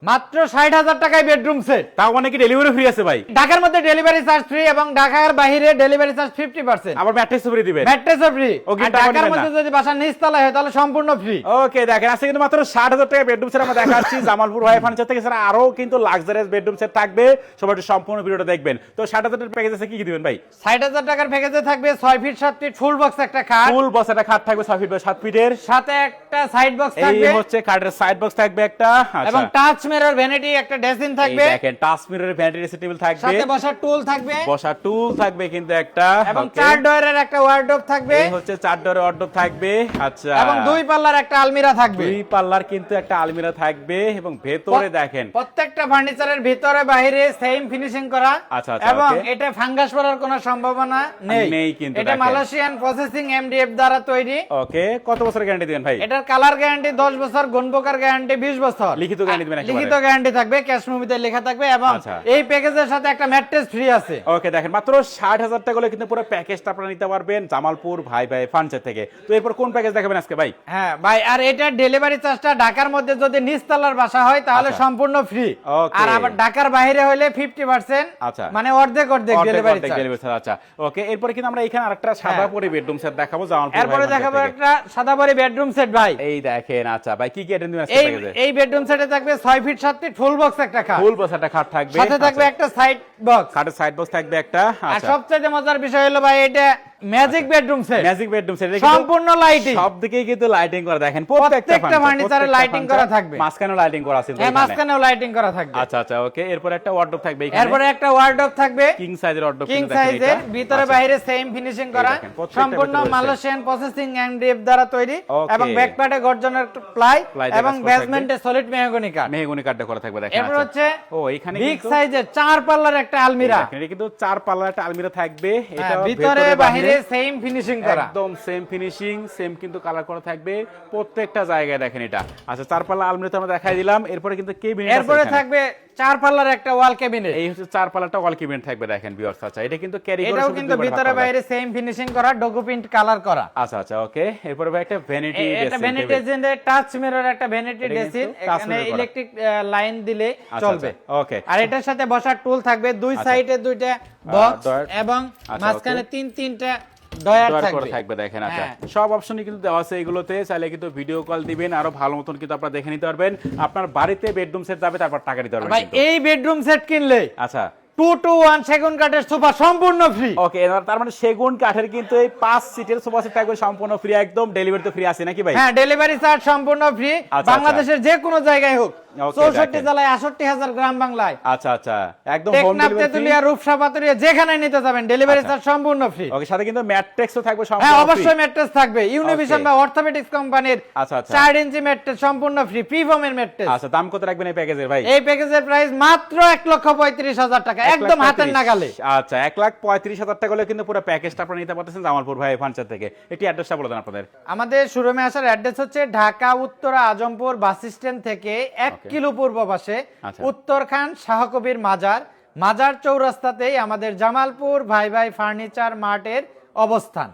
মাত্র 60,000 টাকায় bedroom set. তাও মানে কি ডেলিভারি ফ্রি আছে ভাই? ঢাকার মধ্যে ডেলিভারি চার্জ ফ্রি এবং ঢাকার বাইরে ডেলিভারি চার্জ 50%। আবার ম্যাট্রেস ফ্রি দিবেন? ম্যাট্রেসও ফ্রি। ওকে, আর ঢাকার মধ্যে যদি বাসার নিচতলায় হয় তাহলে সম্পূর্ণ ফ্রি। ওকে, দেখেন আজকে কিন্তু মাত্র 60,000 টাকা বেডরুম সেট আমরা দেখাচ্ছি জামালপুর ভাই ফার্নিচার থেকে। স্যার আরো কিন্তু লাক্সারিয়াস বেডরুম সেট থাকবে, সবাই একটু সম্পূর্ণ ভিডিওটা দেখবেন। তো 60,000 টাকার প্যাকেজ আছে, কি কি দিবেন ভাই? 60,000 টাকার প্যাকেজে থাকবে 6 ফিট 7 ফিট ফুল বক্স একটা খাট, ফুল বক্স একটা খাট থাকবে 6 ফিট বাই 7 ফিটের, সাথে একটা সাইড বক্স এই থাকবে হচ্ছে খাটের সাইড বক্স থাকবে একটা, এবং টাচ মিরর ভ্যানিটি একটা ড্রেসিং থাকবে। এই দেখেন টাচ মিররের ভ্যানিটি ড্রেসিং টেবিল থাকবে, সাথে বসার টুল থাকবে, বসার টুল থাকবে কিন্তু একটা, এবং ওকে। 4 ডোরের একটা ওয়ার্ডরোব থাকবে, এই হচ্ছে 4 ডোরের ওয়ার্ডরোব থাকবে, আচ্ছা। এবং 2 পাল্লার একটা আলমিরা থাকবে। 2 পাল্লার কিন্তু একটা আলমিরা থাকবে এবং ভেতরে দেখেন প্রত্যেকটা ফার্নিচারের ভিতরে বাইরে সেম ফিনিশিং করা। আচ্ছা, আচ্ছা, এবং ওকে। এটা ফাঙ্গাস পড়ার কোনো সম্ভাবনা নেই। নেই কিন্তু এটা দেখেন। মালয়েশিয়ান প্রসেসিং এমডিএফ দ্বারা তৈরি। ওকে, কত বছরের গ্যারান্টি দিবেন ভাই? এটার কালার গ্যারান্টি 10 বছর, গুণপোকার গ্যারান্টি 20 বছর। লিখিত গ্যারান্টি দিবেন একেবারে? লিখিত গ্যারান্টি থাকবে, ক্যাশ মুভিতে লেখা থাকবে এবং আচ্ছা। এই প্যাকেজের সাথে একটা ম্যাট্রেস ফ্রি আছে। ওকে, দেখেন মাত্র 60,000 টাকা হলে কিন্তু পুরো প্যাকেজটা আপনারা নিতে পারবেন জামালপুর ভাই ভাই ফার্নিচার থেকে। তো এরপর কোন প্যাকেজ দেখাবেন আজকে ভাই? হ্যাঁ ভাই, আর এটা ডেলিভারি চার্জটা ঢাকার মধ্যে যদি নিচতলার বাসা হয় তাহলে আচ্ছা। সম্পূর্ণ ফ্রি। ওকে। আর আবার ঢাকার বাইরে হলে 50%, আচ্ছা। মানে অর্ধেক ডেলিভারি চার্জ। ডেলিভারি চার্জ, আচ্ছা। ওকে, এরপর কিন্তু আমরা এখানে আরেকটা সাদা পরে বেডরুম সেট দেখাবো জামালপুর ভাই এরপরে ফার্নিচার দেখাবো থেকে। একটা সাদাবাড়ি বেডরুম সেট ভাই। এই দেখেন, আচ্ছা ভাই কি কি আইটেম দিবেন আজকে এই প্যাকেজে? এই বেডরুম সেটে থাকবে 6 ফিট 7 ফিট ফুল বক্স একটা খাট, ফুল বক্স একটা খাট থাকবে, সাথে থাকবে আচ্ছা। একটা সাইড বক্স। খাটের সাইড বক্স থাকবে একটা, আর আচ্ছা। সবচেয়ে মজার বিষয় হলো ভাই এটা magic bedroom set, magic bedroom set, সম্পূর্ণ লাইটিং, সব দিকেই কিন্তু লাইটিং করা, দেখেন প্রত্যেকটা ফার্নিচারে লাইটিং করা থাকবে, মাঝখানেও লাইটিং করা আছে হ্যাঁ মাঝখানেও লাইটিং করা থাকবে। আচ্ছা আচ্ছা, ওকে। এরপর একটা ওয়ার্ডরোব থাকবে এখানে, এরপরে একটা ওয়ার্ডরোব থাকবে কিং সাইজের ওয়ার্ডরোব, কিং সাইজের, ভিতরে বাইরে সেম ফিনিশিং করা, দেখেন, প্রত্যেকটা সম্পূর্ণ ভিতরে মালয়েশিয়ান প্রসেসিং এমডিএফ দ্বারা তৈরি ওকে। এবং ব্যাকপ্যাডে গর্জনের প্লাই প্লাই দিয়ে এবং কাজ করা বেসমেন্টে সলিড মেহগনি কাঠ। মেহগনি কাঠটা করা থাকবে, দেখেন। এরপর আচ্ছা। হচ্ছে ও এখানে বিগ কিন্তু সাইজের 4 পাল্লার একটা আলমিরা, দেখেন, এটা কিন্তু 4 পাল্লার একটা আলমিরা থাকবে, এটা ভিতরে বাইরে সেম ফিনিশিং করা, একদম সেম ফিনিশিং, সেম কিন্তু কালার করা থাকবে প্রত্যেকটা জায়গায়, দেখেন এটা। আচ্ছা, 4 পাল্লা আলমিরা তো আমরা দেখাই দিলাম। এরপরে কিন্তু কেবিনেট আছে, এরপরে এখানে থাকবে 4 পাল্লার একটা ওয়াল ক্যাবিনেট। এই হচ্ছে 4 পাল্লাটা ওয়াল কেবিনেট থাকবে, দেখেন ভিউয়ার্স। আচ্ছা, এটা কিন্তু ক্যারি করে এটাও শুধু কিন্তু 2 বার ভিতরে ভাগ করা বাইরে সেম ফিনিশিং করা, ডগু প্রিন্ট কালার করা। আচ্ছা আচ্ছা, ওকে। এরপরে ভাই একটা ভ্যানিটি এটা ভ্যানিটি ড্রেসিং, টাচ মিরর একটা ভ্যানিটি ড্রেসিং, এখানে ইলেকট্রিক লাইন দিলে চলবে। ওকে। আর এটার সাথে বসার টুল থাকবে, দুই সাইডে দুইটা বক্স এবং মাঝখানে তিনটা ডয়ার থাকবে, দেখেন। আচ্ছা, হ্যাঁ। সব অপশনই কিন্তু দেওয়া আছে এগুলোতে, চাইলে কিন্তু ভিডিও কল দিবেন, আরো ভালো মতন কিন্তু আপনারা দেখে নিতে পারবেন। আপনার বাড়িতে বেডরুম সেট যাবে, তারপর টাকা দিতে পারবেন ভাই কিন্তু। এই বেডরুম সেট কিনলে আচ্ছা 2-to-1 সেগুন কাঠের সোফা সম্পূর্ণ ফ্রি। ওকে, তার মানে সেগুন কাঠের কিন্তু এই 5 সিটের সোফা সেট থাকবে সম্পূর্ণ ফ্রি, একদম ডেলিভারি তো ফ্রি আছে নাকি ভাই? হ্যাঁ, ডেলিভারি চার্জ সম্পূর্ণ ফ্রি, আচ্ছা, বাংলাদেশের যে কোনো জায়গায় হোক, ওকে, 64 দেখেন। জেলায় 68,000 গ্রাম বাংলায়, আচ্ছা আচ্ছা, একদম হোম টেকনাফ, ডেলিভারি। তেতুলিয়া, রূপসা, পাতুরিয়া যেখানে নিতে যাবেন ডেলিভারি আচ্ছা। চার্জ সম্পূর্ণ ফ্রি। ওকে, সাথে কিন্তু ম্যাট্রেক্সও থাকবে হ্যাঁ সম্পূর্ণ ফ্রি। অবশ্যই ম্যাট্রেস থাকবে, ইউনিভিশন ওকে। বা অর্থোপেডিক্স কোম্পানির আচ্ছা আচ্ছা 4 ইঞ্চি ম্যাট্রেস সম্পূর্ণ ফ্রি, প্রিফর্মের ম্যাট্রেস। আচ্ছা, দাম কত রাখবেন এই প্যাকেজের ভাই? এই প্যাকেজের প্রাইস মাত্র 1,35,000 টাকা, একদম হাতের নাগালে। আচ্ছা, 1,35,000 টাকা হলে কিন্তু পুরো প্যাকেজটা আপনারা নিতে পারতেছেন জামালপুর ভাই ফার্নিচার থেকে। একটি অ্যাড্রেসটা বলে দেন আপনাদের। আমাদের শোরুমে আসার অ্যাড্রেস হচ্ছে ঢাকা উত্তরা আজমপুর বাস স্ট্যান্ড থেকে 1 কিলো পূর্ব পাশে, আচ্ছা। উত্তরখান শাহকবির মাজার চৌরাস্তাতেই আমাদের জামালপুর ভাই ভাই ফার্নিচার মার্টের অবস্থান।